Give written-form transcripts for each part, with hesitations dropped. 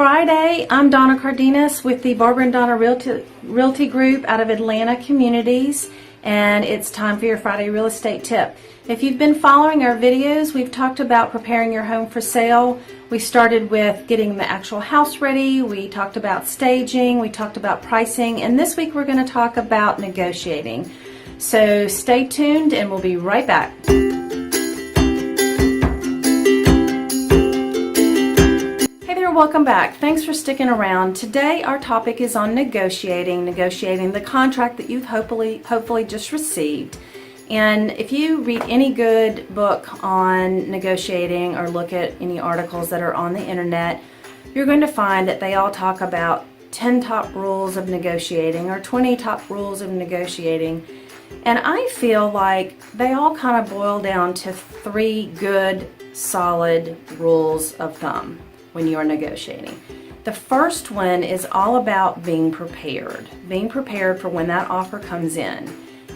Friday. I'm Donna Cardenas with the Barbara and Dona Realty Group out of Atlanta Communities, and it's time for your Friday real estate tip. If you've been following our videos, we've talked about preparing your home for sale. We started with getting the actual house ready, we talked about staging, we talked about pricing, and this week we're going to talk about negotiating. So stay tuned and we'll be right back. Welcome back. Thanks for sticking around. Today our topic is on negotiating the contract that you've hopefully just received. And if you read any good book on negotiating or look at any articles that are on the internet, you're going to find that they all talk about 10 top rules of negotiating or 20 top rules of negotiating. And I feel like they all kind of boil down to 3 good, solid rules of thumb when you are negotiating. The first one is all about being prepared for when that offer comes in.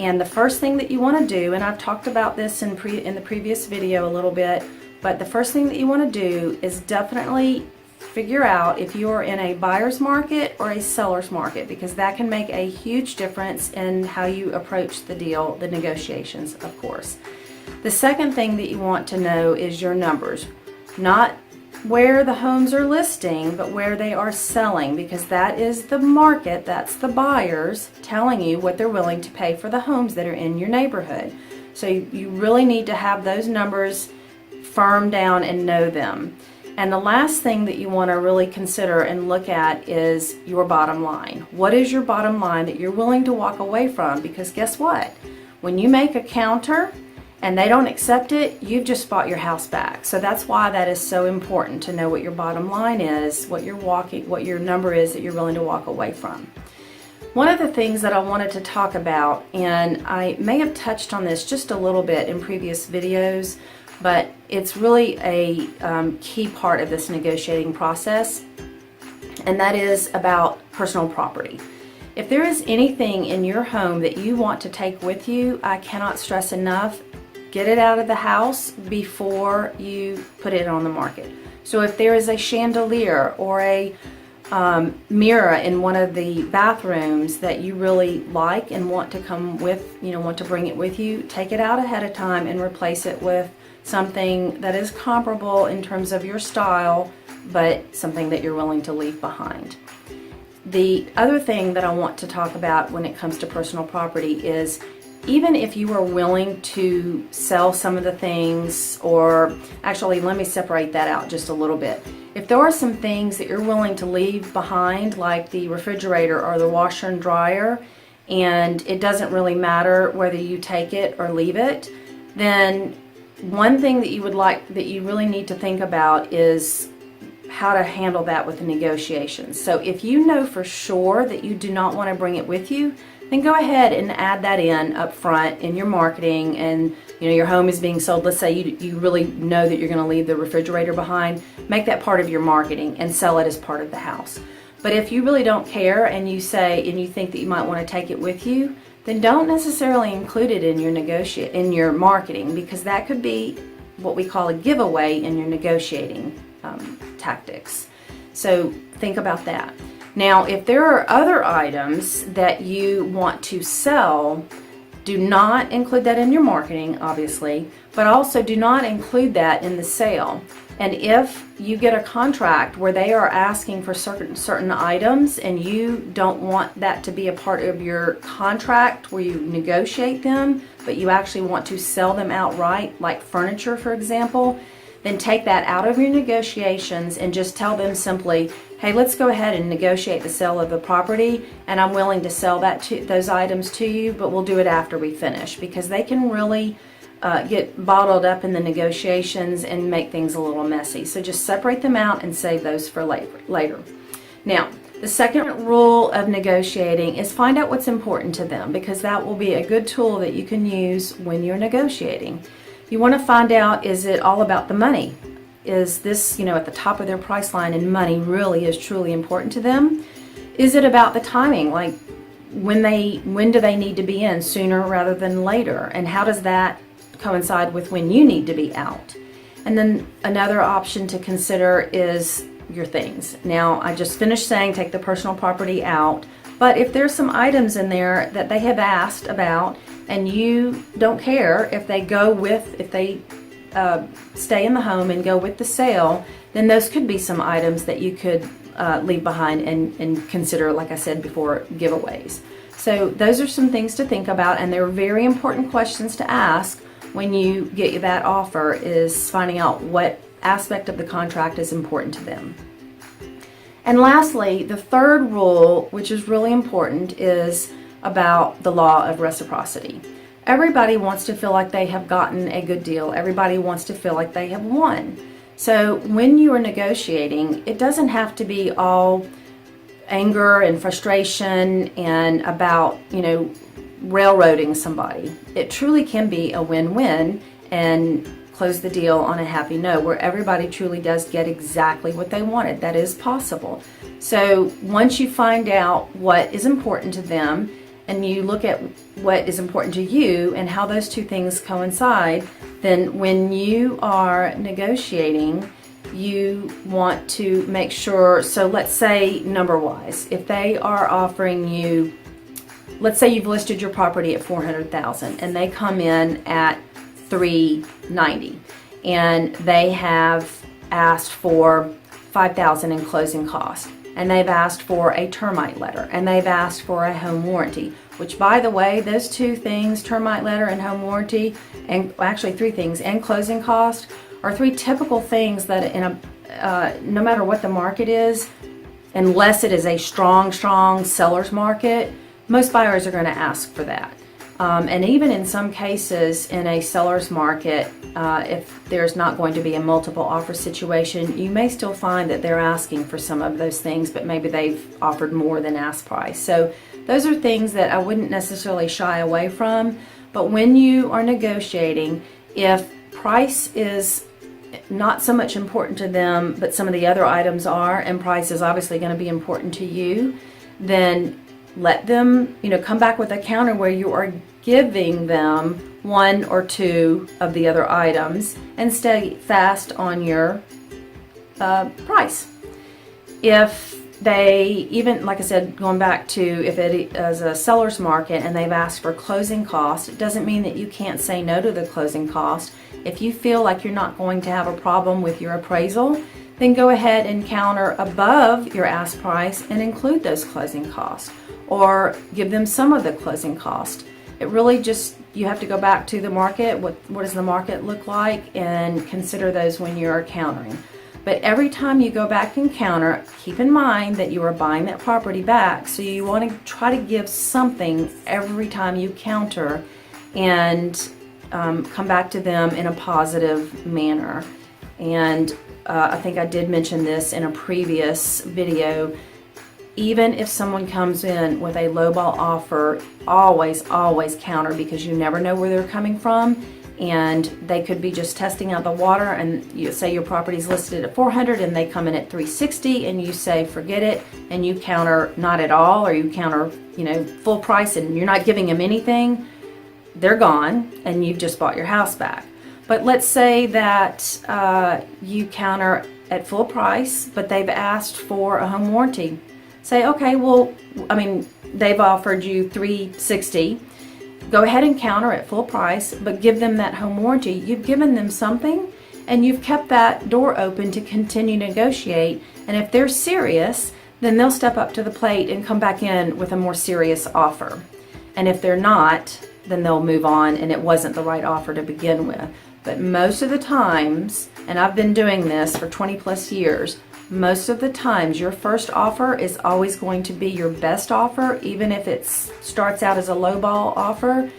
And the first thing that you want to do, and I've talked about this in the previous video a little bit, but the first thing that you want to do is definitely figure out if you are in a buyer's market or a seller's market, because that can make a huge difference in how you approach the deal, the negotiations, of course. The second thing that you want to know is your numbers. Not where the homes are listing, but where they are selling, because that is the market, that's the buyers telling you what they're willing to pay for the homes that are in your neighborhood. So you really need to have those numbers firm down and know them. And the last thing that you want to really consider and look at is your bottom line. What is your bottom line that you're willing to walk away from? Because guess what? When you make a counter and they don't accept it, you've just bought your house back. So that's why that is so important to know what your bottom line is, what your number is that you're willing to walk away from. One of the things that I wanted to talk about, and I may have touched on this just a little bit in previous videos, but it's really a key part of this negotiating process, and that is about personal property. If there is anything in your home that you want to take with you, I cannot stress enough, get it out of the house before you put it on the market. So if there is a chandelier or a mirror in one of the bathrooms that you really like and want to come with, want to bring it with you, take it out ahead of time and replace it with something that is comparable in terms of your style, but something that you're willing to leave behind. The other thing that I want to talk about when it comes to personal property is, even if you are willing to sell some of the things, or actually let me separate that out just a little bit. If there are some things that you're willing to leave behind, like the refrigerator or the washer and dryer, and it doesn't really matter whether you take it or leave it, then one thing that you really need to think about is how to handle that with the negotiations. So if you know for sure that you do not want to bring it with you, then go ahead and add that in up front in your marketing, and your home is being sold. Let's say you really know that you're going to leave the refrigerator behind. Make that part of your marketing and sell it as part of the house. But if you really don't care and you think that you might want to take it with you, then don't necessarily include it in your marketing, because that could be what we call a giveaway in your negotiating tactics. So think about that. Now, if there are other items that you want to sell, do not include that in your marketing, obviously, but also do not include that in the sale. And if you get a contract where they are asking for certain items and you don't want that to be a part of your contract where you negotiate them, but you actually want to sell them outright, like furniture, for example, then take that out of your negotiations and just tell them simply, hey, let's go ahead and negotiate the sale of the property, and I'm willing to sell those items to you, but we'll do it after we finish, because they can really get bottled up in the negotiations and make things a little messy. So just separate them out and save those for later. Now, the second rule of negotiating is find out what's important to them, because that will be a good tool that you can use when you're negotiating. You want to find out, is it all about the money? Is this, at the top of their price line, and money really is truly important to them? Is it about the timing? Like, when do they need to be in, sooner rather than later? And how does that coincide with when you need to be out? And then another option to consider is your things. Now, I just finished saying take the personal property out, but if there's some items in there that they have asked about and you don't care if they stay in the home and go with the sale, then those could be some items that you could leave behind and consider, like I said before, giveaways. So those are some things to think about, and they're very important questions to ask when you get that offer, is finding out what aspect of the contract is important to them. And lastly, the third rule, which is really important, is about the law of reciprocity. Everybody wants to feel like they have gotten a good deal. Everybody wants to feel like they have won. So when you are negotiating, it doesn't have to be all anger and frustration and about, railroading somebody. It truly can be a win-win and close the deal on a happy note where everybody truly does get exactly what they wanted. That is possible. So once you find out what is important to them and you look at what is important to you and how those two things coincide, then when you are negotiating, you want to make sure, so let's say number-wise, if they are offering you, let's say you've listed your property at $400,000 and they come in at $390,000 and they have asked for $5,000 in closing costs, and they've asked for a termite letter, and they've asked for a home warranty, which, by the way, those two things, termite letter and home warranty, and actually three things, and closing cost, are three typical things that no matter what the market is, unless it is a strong seller's market, most buyers are going to ask for that. And even in some cases in a seller's market, if there's not going to be a multiple offer situation, you may still find that they're asking for some of those things, but maybe they've offered more than ask price. So those are things that I wouldn't necessarily shy away from. But when you are negotiating, if price is not so much important to them, but some of the other items are, and price is obviously going to be important to you, then let them, come back with a counter where you are giving them one or two of the other items and stay fast on your price. If they, even like I said, going back to if it is a seller's market and they've asked for closing costs, it doesn't mean that you can't say no to the closing cost. If you feel like you're not going to have a problem with your appraisal, then go ahead and counter above your ask price and include those closing costs, or give them some of the closing cost. It really just, you have to go back to the market. What does the market look like, and consider those when you're countering. But every time you go back and counter, keep in mind that you are buying that property back, so you want to try to give something every time you counter and come back to them in a positive manner. And I think I did mention this in a previous video. Even if someone comes in with a lowball offer, always counter, because you never know where they're coming from, and they could be just testing out the water. And you say your property's listed at $400 and they come in at $360, and you say forget it, and you counter not at all, or you counter full price, and you're not giving them anything. They're gone, and you've just bought your house back. But let's say that you counter at full price, but they've asked for a home warranty. Say, okay, well, they've offered you $360. Go ahead and counter at full price, but give them that home warranty. You've given them something, and you've kept that door open to continue to negotiate. And if they're serious, then they'll step up to the plate and come back in with a more serious offer. And if they're not, then they'll move on, and it wasn't the right offer to begin with. But most of the times, and I've been doing this for 20 plus years, most of the times your first offer is always going to be your best offer, even if it starts out as a lowball offer,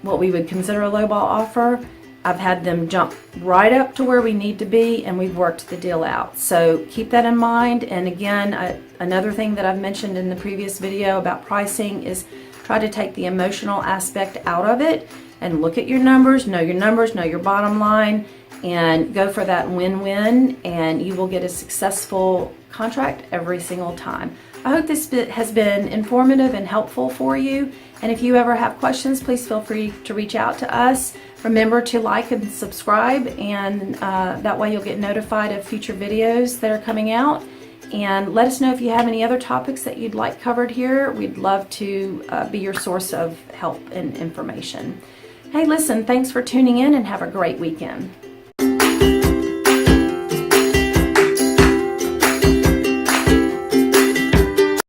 what we would consider a lowball offer. I've had them jump right up to where we need to be, and we've worked the deal out. So keep that in mind. And again, another thing that I've mentioned in the previous video about pricing is try to take the emotional aspect out of it and look at your numbers, know your bottom line, and go for that win-win, and you will get a successful contract every single time. I hope this has been informative and helpful for you. And if you ever have questions, please feel free to reach out to us. Remember to like and subscribe, and that way you'll get notified of future videos that are coming out. And let us know if you have any other topics that you'd like covered here. We'd love to be your source of help and information. Hey, listen, thanks for tuning in and have a great weekend.